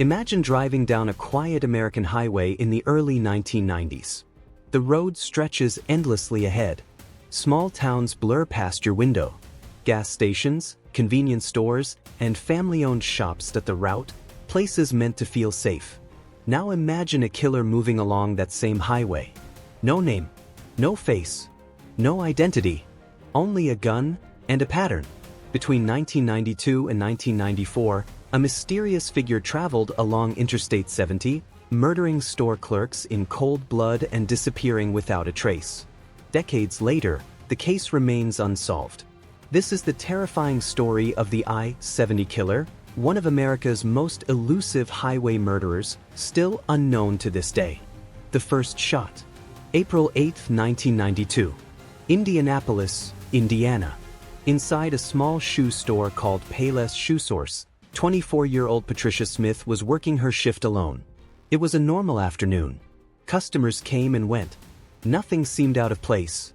Imagine driving down a quiet American highway in the early 1990s. The road stretches endlessly ahead. Small towns blur past your window. Gas stations, convenience stores, and family-owned shops dot the route, places meant to feel safe. Now imagine a killer moving along that same highway. No name, no face, no identity, only a gun and a pattern. Between 1992 and 1994, a mysterious figure traveled along Interstate 70, murdering store clerks in cold blood and disappearing without a trace. Decades later, the case remains unsolved. This is the terrifying story of the I-70 killer, one of America's most elusive highway murderers, still unknown to this day. The first shot. April 8, 1992. Indianapolis, Indiana. Inside a small shoe store called Payless Shoe Source, 24-year-old Patricia Smith was working her shift alone. It was a normal afternoon. Customers came and went. Nothing seemed out of place.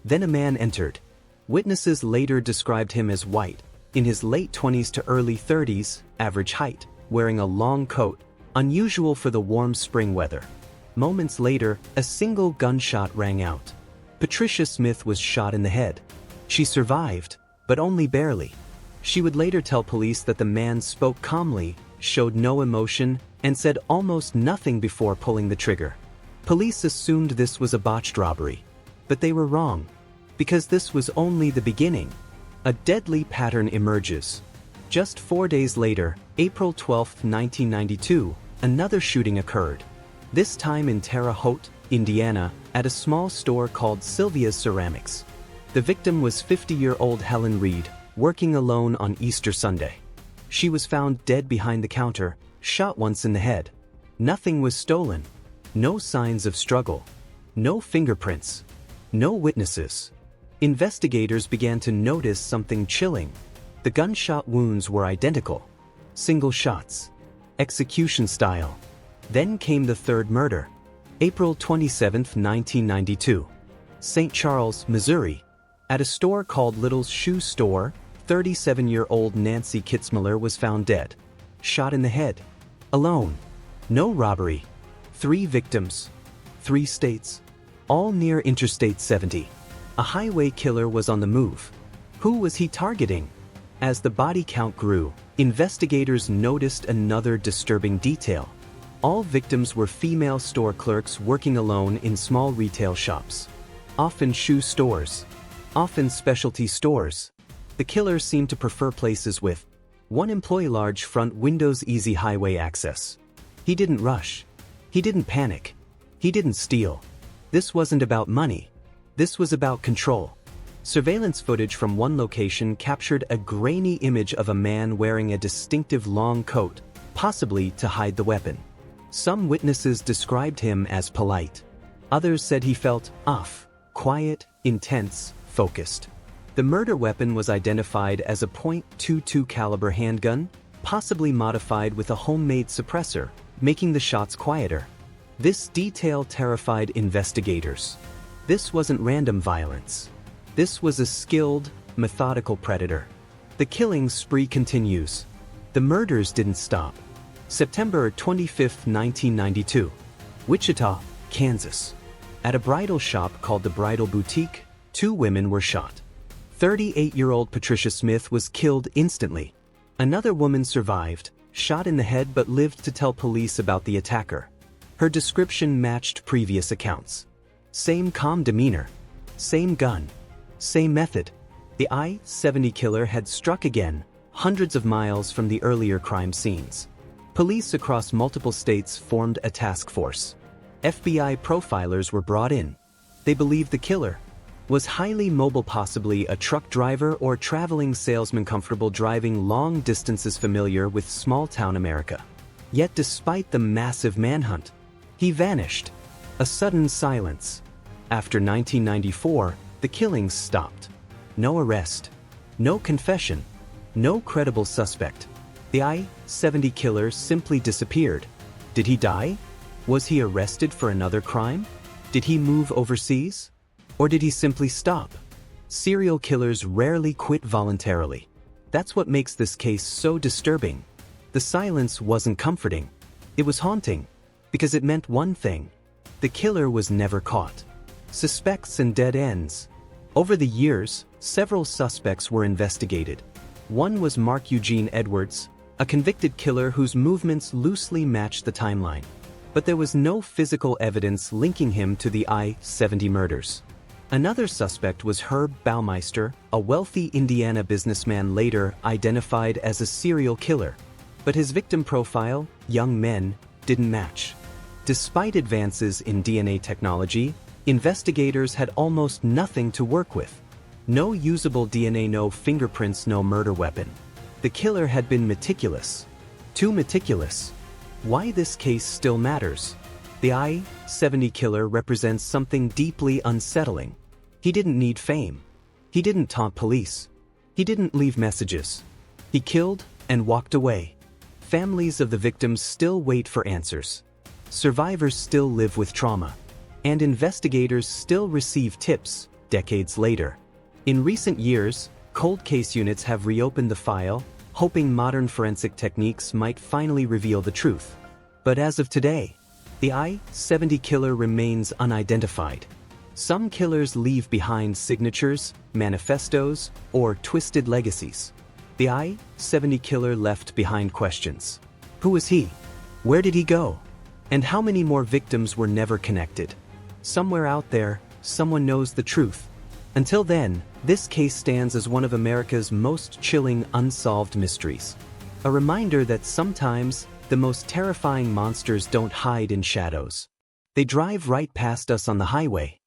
Then a man entered. Witnesses later described him as white, in his late 20s to early 30s, average height, wearing a long coat, unusual for the warm spring weather. Moments later, a single gunshot rang out. Patricia Smith was shot in the head. She survived, but only barely. She would later tell police that the man spoke calmly, showed no emotion, and said almost nothing before pulling the trigger. Police assumed this was a botched robbery. But they were wrong. Because this was only the beginning. A deadly pattern emerges. Just 4 days later, April 12, 1992, another shooting occurred. This time in Terre Haute, Indiana, at a small store called Sylvia's Ceramics. The victim was 50-year-old Helen Reed, working alone on Easter Sunday. She was found dead behind the counter, shot once in the head. Nothing was stolen. No signs of struggle. No fingerprints. No witnesses. Investigators began to notice something chilling. The gunshot wounds were identical. Single shots. Execution style. Then came the third murder. April 27, 1992. St. Charles, Missouri. At a store called Little's Shoe Store, 37-year-old Nancy Kitzmiller was found dead. Shot in the head. Alone. No robbery. 3 victims. 3 states. All near Interstate 70. A highway killer was on the move. Who was he targeting? As the body count grew, investigators noticed another disturbing detail. All victims were female store clerks working alone in small retail shops. Often shoe stores. Often specialty stores. The killer seemed to prefer places with one employee, large front windows, easy highway access. He didn't rush. He didn't panic. He didn't steal. This wasn't about money. This was about control. Surveillance footage from one location captured a grainy image of a man wearing a distinctive long coat, possibly to hide the weapon. Some witnesses described him as polite. Others said he felt off, quiet, intense, focused. The murder weapon was identified as a .22 caliber handgun, possibly modified with a homemade suppressor, making the shots quieter. This detail terrified investigators. This wasn't random violence. This was a skilled, methodical predator. The killing spree continues. The murders didn't stop. September 25, 1992. Wichita, Kansas. At a bridal shop called the Bridal Boutique, 2 women were shot. 38-year-old Patricia Smith was killed instantly. Another woman survived, shot in the head, but lived to tell police about the attacker. Her description matched previous accounts. Same calm demeanor. Same gun. Same method. The I-70 killer had struck again, hundreds of miles from the earlier crime scenes. Police across multiple states formed a task force. FBI profilers were brought in. They believed the killer was highly mobile, possibly a truck driver or traveling salesman comfortable driving long distances, familiar with small-town America. Yet despite the massive manhunt, he vanished. A sudden silence. After 1994, the killings stopped. No arrest. No confession. No credible suspect. The I-70 killer simply disappeared. Did he die? Was he arrested for another crime? Did he move overseas? Or did he simply stop? Serial killers rarely quit voluntarily. That's what makes this case so disturbing. The silence wasn't comforting. It was haunting, because it meant one thing: the killer was never caught. Suspects and dead ends. Over the years, several suspects were investigated. One was Mark Eugene Edwards, a convicted killer whose movements loosely matched the timeline. But there was no physical evidence linking him to the I-70 murders. Another suspect was Herb Baumeister, a wealthy Indiana businessman later identified as a serial killer. But his victim profile, young men, didn't match. Despite advances in DNA technology, investigators had almost nothing to work with. No usable DNA, no fingerprints, no murder weapon. The killer had been meticulous. Too meticulous. Why this case still matters? The I-70 killer represents something deeply unsettling. He didn't need fame. He didn't taunt police. He didn't leave messages. He killed and walked away. Families of the victims still wait for answers. Survivors still live with trauma. And investigators still receive tips decades later. In recent years, cold case units have reopened the file, hoping modern forensic techniques might finally reveal the truth. But as of today, the I-70 killer remains unidentified. Some killers leave behind signatures, manifestos, or twisted legacies. The I-70 killer left behind questions. Who was he? Where did he go? And how many more victims were never connected? Somewhere out there, someone knows the truth. Until then, this case stands as one of America's most chilling unsolved mysteries. A reminder that sometimes, the most terrifying monsters don't hide in shadows. They drive right past us on the highway.